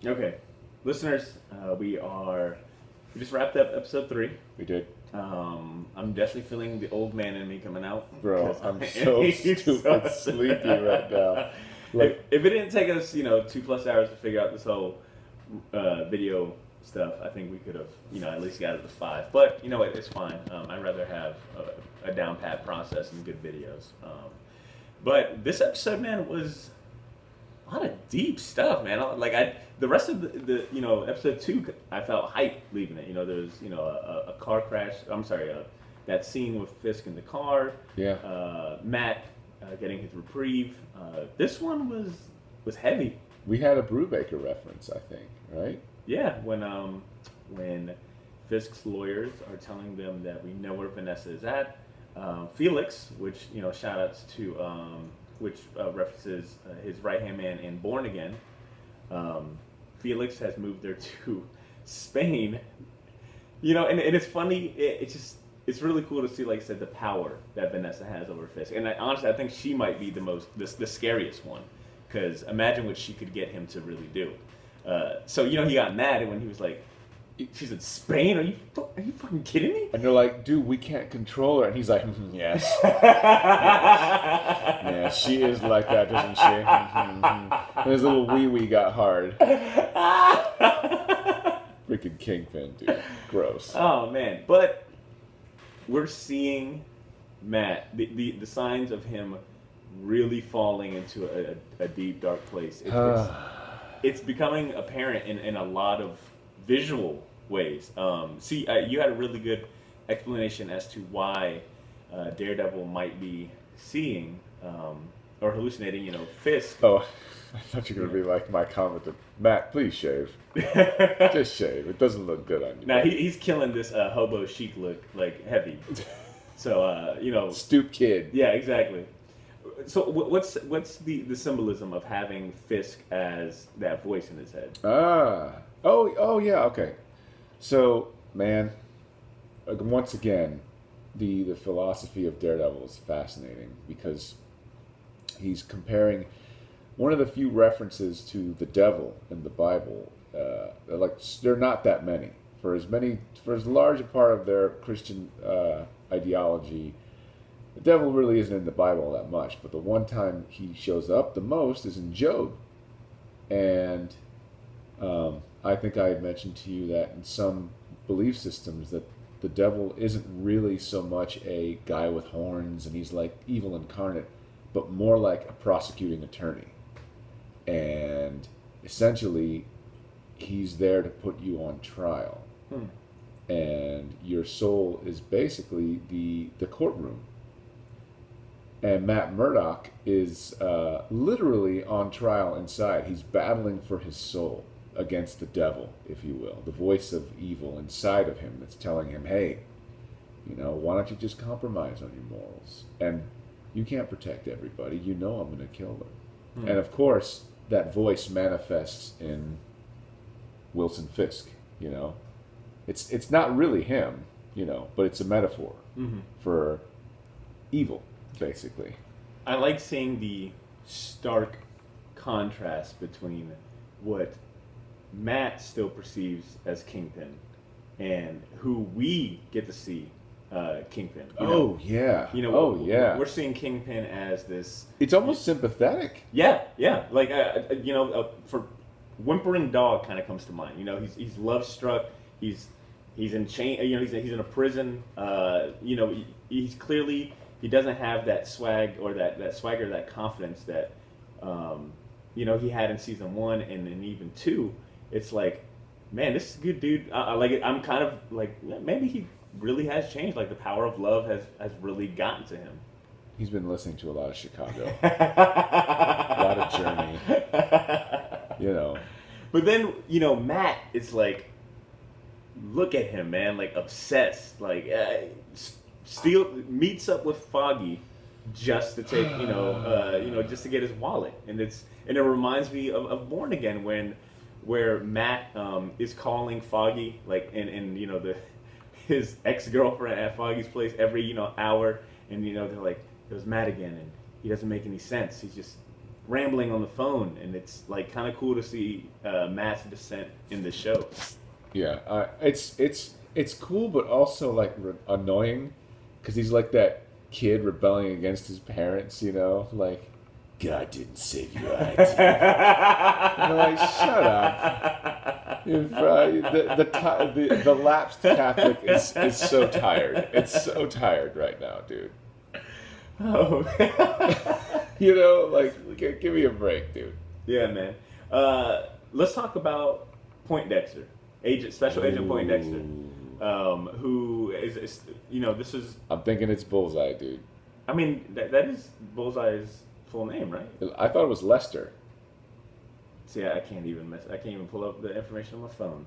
Okay, listeners, we just wrapped up episode 3. We did. I'm definitely feeling the old man in me coming out. Bro, I'm so stupid sleepy right now. Like, if it didn't take us, 2+ hours to figure out this whole video stuff, I think we could have, at least got it to 5. But you know what? It's fine. I'd rather have a down pat process and good videos. But this episode, man, was a lot of deep stuff, man. The rest of the episode 2, I felt hype leaving it. There was a car crash. I'm sorry, that scene with Fisk in the car. yeah. Matt getting his reprieve. This one was heavy. We had a Brubaker reference, I think, right? Yeah, when Fisk's lawyers are telling them that we know where Vanessa is at. Felix, which shout outs to which references his right hand man in Born Again. Felix has moved there to Spain. And it's funny. It's really cool to see, like I said, the power that Vanessa has over Fisk. And honestly, I think she might be the scariest one, because imagine what she could get him to really do. So he got mad when he was like, "She's in Spain? Are you fucking kidding me?" And they're like, "Dude, we can't control her." And he's like, "Yes, yeah, she is like that, doesn't she?" And his little wee got hard. Freaking Kingpin, dude, gross. Oh man, but we're seeing Matt, the signs of him really falling into a deep, dark place. It's becoming apparent in a lot of visual ways. You had a really good explanation as to why Daredevil might be seeing or hallucinating, Fisk. Oh, I thought you were going to be like my comment to Matt, please shave. Just shave. It doesn't look good on you. Now, he's killing this hobo chic look, like, heavy. So, Stoop kid. Yeah, exactly. So what's the symbolism of having Fisk as that voice in his head? Oh yeah, okay. So, man, once again, the philosophy of Daredevil is fascinating, because he's comparing one of the few references to the devil in the Bible. There are not that many. For as large a part of their Christian ideology, the devil really isn't in the Bible that much. But the one time he shows up the most is in Job. And I think I had mentioned to you that in some belief systems that the devil isn't really so much a guy with horns and he's like evil incarnate, but more like a prosecuting attorney. And essentially, he's there to put you on trial. And your soul is basically the courtroom. And Matt Murdock is literally on trial inside. He's battling for his soul against the devil, if you will. The voice of evil inside of him that's telling him, hey, why don't you just compromise on your morals? And you can't protect everybody. I'm going to kill them. And of course, that voice manifests in Wilson Fisk, It's not really him, but it's a metaphor for evil, basically. I like seeing the stark contrast between what Matt still perceives as Kingpin and who we get to see Kingpin. Yeah. We're seeing Kingpin as this. It's almost sympathetic. Yeah. Like, for whimpering dog kind of comes to mind. He's love struck. He's in chain. He's in a prison. He's clearly, he doesn't have that swag or that swagger, that confidence that he had in season 1 and even 2. It's like, man, this is a good dude. I like it. I'm kind of like, maybe he really has changed. Like, the power of love has really gotten to him. He's been listening to a lot of Chicago. A lot of Journey. But then, Matt is like, look at him, man, like obsessed. Like, meets up with Foggy just to take, just to get his wallet. And it reminds me of Born Again where Matt is calling Foggy, like, and his ex-girlfriend at Foggy's place every, hour. And, they're like, it was Matt again. And he doesn't make any sense. He's just rambling on the phone, and it's like kind of cool to see Matt's descent in the show. Yeah, it's cool, but also like annoying, because he's like that kid rebelling against his parents. Like God didn't save you, I did. And they're like, shut up. The lapsed Catholic is so tired. It's so tired right now, dude. Oh, Like give me a break, dude. yeah, man. Let's talk about Poindexter, Special Agent Poindexter, who is this is. I'm thinking it's Bullseye, dude. I mean, that is Bullseye's full name, right? I thought it was Lester. See, I can't even pull up the information on my phone.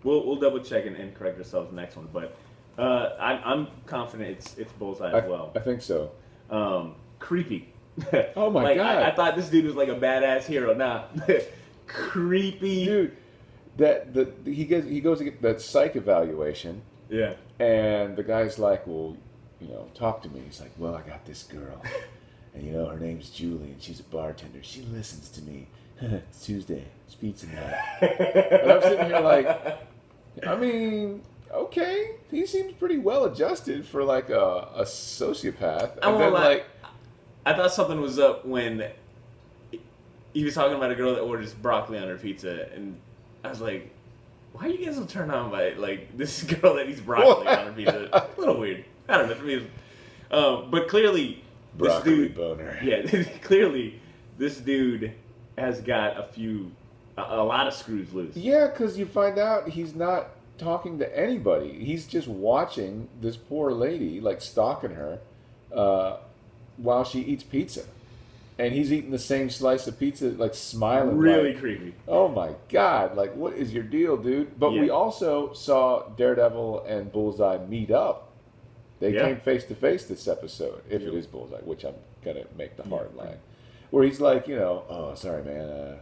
We'll double check and correct ourselves next one, but I'm confident it's Bullseye as well. I think so. Creepy. Oh my like, God! I thought this dude was like a badass hero. Nah, creepy Dude, he goes to get that psych evaluation. Yeah. And the guy's like, well, talk to me. He's like, well, I got this girl. And, her name's Julie, and she's a bartender. She listens to me. It's Tuesday. It's pizza night. And I'm sitting here like, I mean, okay. He seems pretty well adjusted for, like, a sociopath. And then, like... I thought something was up when he was talking about a girl that orders broccoli on her pizza, and I was like, why are you getting so turned on by, like, this girl that eats broccoli on her pizza? A little weird. I don't know. To me, but clearly... Broccoli this dude, boner. Yeah, clearly this dude has got a lot of screws loose. Yeah, because you find out he's not talking to anybody. He's just watching this poor lady, like stalking her, while she eats pizza. And he's eating the same slice of pizza, like smiling. Really like, creepy. Oh my God, like what is your deal, dude? But we also saw Daredevil and Bullseye meet up. They came face to face this episode, if it is Bullseye, which I'm gonna make the hard line, where he's like, oh, sorry, man,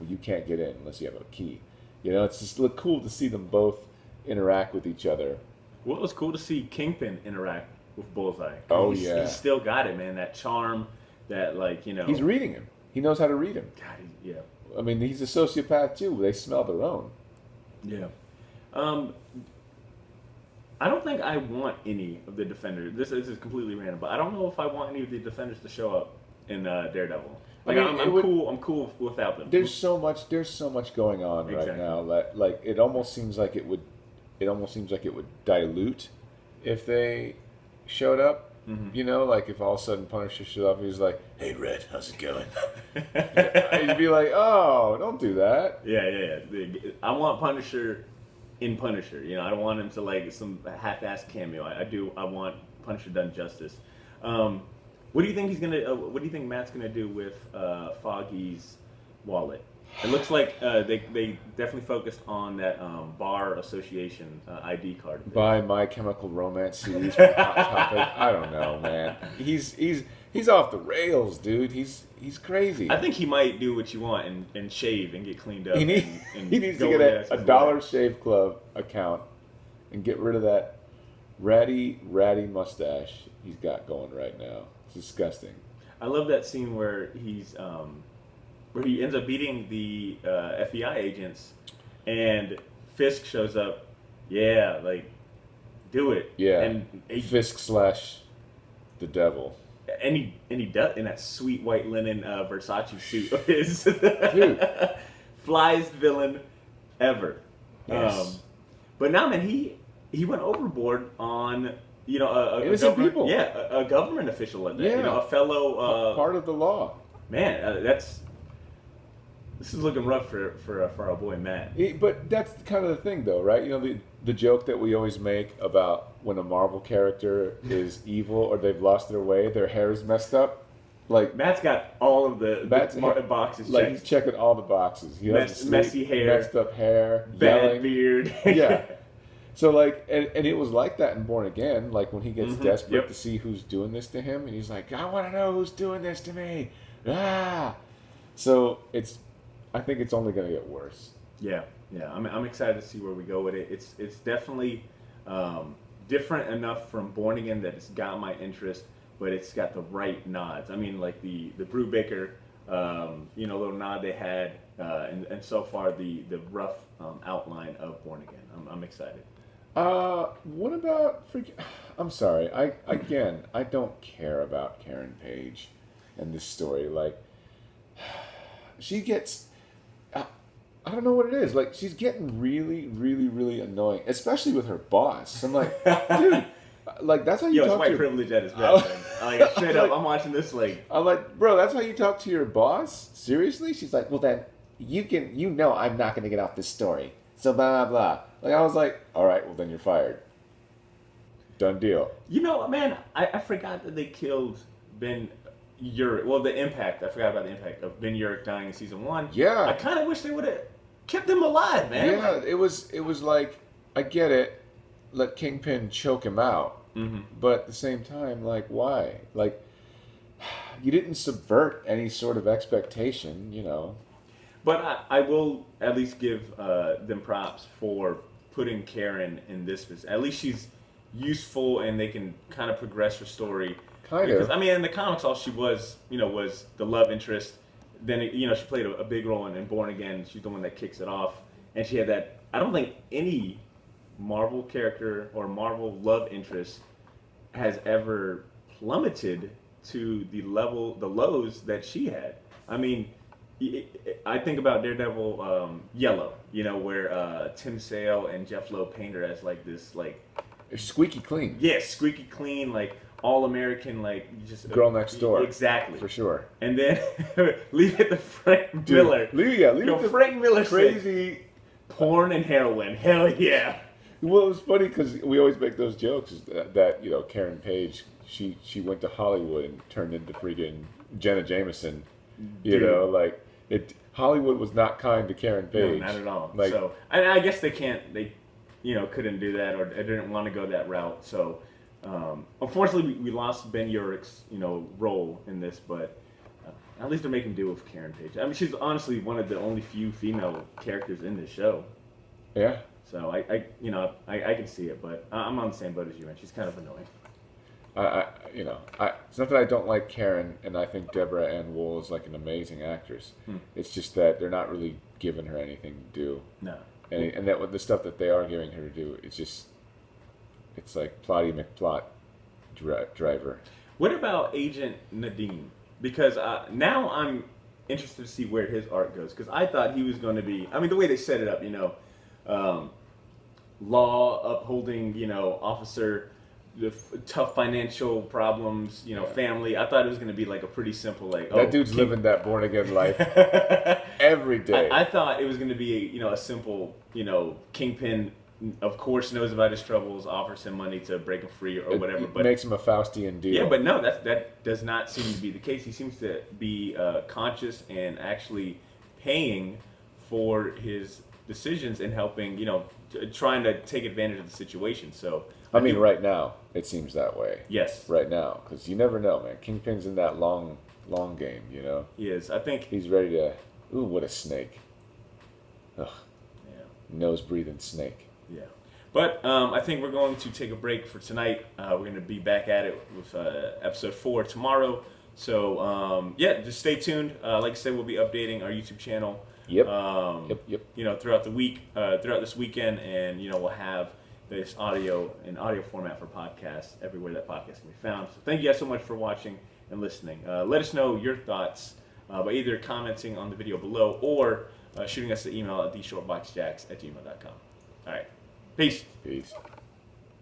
you can't get in unless you have a key. It's just look cool to see them both interact with each other. Well, it was cool to see Kingpin interact with Bullseye. Oh, He's still got it, man. That charm, that He's reading him. He knows how to read him. God, yeah. I mean, he's a sociopath too. They smell their own. Yeah. I don't think I want any of the Defenders. This is completely random, but I don't know if I want any of the Defenders to show up in Daredevil. Like, I mean, I'm cool without them. There's so much going on right now that like it almost seems like it would dilute if they showed up. Mm-hmm. Like if all of a sudden Punisher showed up, and he's like, "Hey, Red, how's it going?" You'd be like, "Oh, don't do that." Yeah. I want Punisher in Punisher. I don't want him to like some half-assed cameo. I want Punisher done justice. What do you think what do you think Matt's gonna do with Foggy's wallet? It looks like they definitely focused on that bar association ID card. Buy My Chemical Romance series from Hot Topic. I don't know, man. He's off the rails, dude. He's crazy. I think he might do what you want and shave and get cleaned up. He needs to get a Dollar Shave Club account and get rid of that ratty mustache he's got going right now. It's disgusting. I love that scene where where he ends up beating the FBI agents, and Fisk shows up. Yeah, like, do it. Yeah, and Fisk / the devil. And he does in that sweet white linen Versace suit of his. Dude. Flyest villain ever. Yes. But now, man, he went overboard on innocent people. Yeah, a government official like that. Yeah. A fellow part of the law. Man, this is looking rough for our boy Matt. But that's kind of the thing, though, right? The joke that we always make about when a Marvel character is evil or they've lost their way, their hair is messed up. Like Matt's got all of the boxes checked. Like he's checking all the boxes. He messy hair, messed up hair, bad yelling. beard. Yeah. So like, and it was like that in Born Again. Like when he gets desperate Yep. to see who's doing this to him, and he's like, "I want to know who's doing this to me." Ah. So I think it's only going to get worse. Yeah. I'm excited to see where we go with it. It's definitely different enough from Born Again that it's got my interest, but it's got the right nods. I mean, like the Brubaker, little nod they had, and so far the rough outline of Born Again. I'm excited. What about I'm sorry. I don't care about Karen Page and this story. Like, she gets. I don't know what it is. Like, she's getting really, really, really annoying, especially with her boss. I'm like, dude, like, that's how you Yo, talk it's white to privilege at its best. Man. Like, straight up, I'm watching this like. I'm like, bro, that's how you talk to your boss? Seriously? She's like, well, then I'm not going to get off this story. So blah, blah, blah. Like, I was like, all right, well, then you're fired. Done deal. You know, man, I forgot that they killed Ben Urich. Well, the impact. I forgot about the impact of Ben Urich dying in season 1. Yeah. I kind of wish they would have kept him alive, man. Yeah, it was like, I get it. Let Kingpin choke him out. Mm-hmm. But at the same time, like, why? Like, you didn't subvert any sort of expectation, you know. But I will at least give them props for putting Karen in this position. At least she's useful and they can kind of progress her story. Because, I mean, in the comics, all she was, was the love interest. Then, she played a big role in Born Again. She's the one that kicks it off. And she had that, I don't think any Marvel character or Marvel love interest has ever plummeted to the lows that she had. I mean, I think about Daredevil Yellow, where Tim Sale and Jeff Lowe paint her as like this, like... Squeaky clean. Yeah, squeaky clean, like all-American, like just... Girl next door. Exactly. For sure. And then leave it to Frank Miller. Leave it Frank Miller crazy... Porn and heroin. Hell yeah. Well, it was funny because we always make those jokes that Karen Page, she went to Hollywood and turned into freaking Jenna Jameson. Hollywood was not kind to Karen Page. No, not at all. So, and I guess they couldn't do that or they didn't want to go that route. So, unfortunately, we lost Ben Urich's, role in this, but at least they're making do with Karen Page. I mean, she's honestly one of the only few female characters in this show. Yeah. So I can see it, but I'm on the same boat as you, and she's kind of annoying. It's not that I don't like Karen, and I think Deborah Ann Wool is like an amazing actress. It's just that they're not really giving her anything to do. No. And that with the stuff that they are giving her to do, it's like Plotty McPlot driver. What about Agent Nadeem? Because now I'm interested to see where his arc goes. Because I thought he was going to be, I mean, the way they set it up, law upholding, officer, tough financial problems, family. I thought it was going to be like a pretty simple, like, that dude's living that born again life every day. I thought it was going to be a simple, Kingpin, of course, knows about his troubles, offers him money to break him free or whatever. But makes him a Faustian deal. Yeah, but no, that does not seem to be the case. He seems to be conscious and actually paying for his decisions and helping, trying to take advantage of the situation. So I mean, right now it seems that way. Yes. Right now, because you never know, man. Kingpin's in that long game, He is. I think he's ready to. Ooh, what a snake! Ugh. Yeah. Nose breathing snake. Yeah. But I think we're going to take a break for tonight. We're going to be back at it with episode 4 tomorrow. So just stay tuned. Like I said, we'll be updating our YouTube channel. Yep. Yep. Throughout the week, throughout this weekend, and we'll have this audio format for podcasts everywhere that podcasts can be found. So thank you guys so much for watching and listening. Let us know your thoughts by either commenting on the video below or shooting us an email at theshortboxjacks@gmail.com. All right. Peace.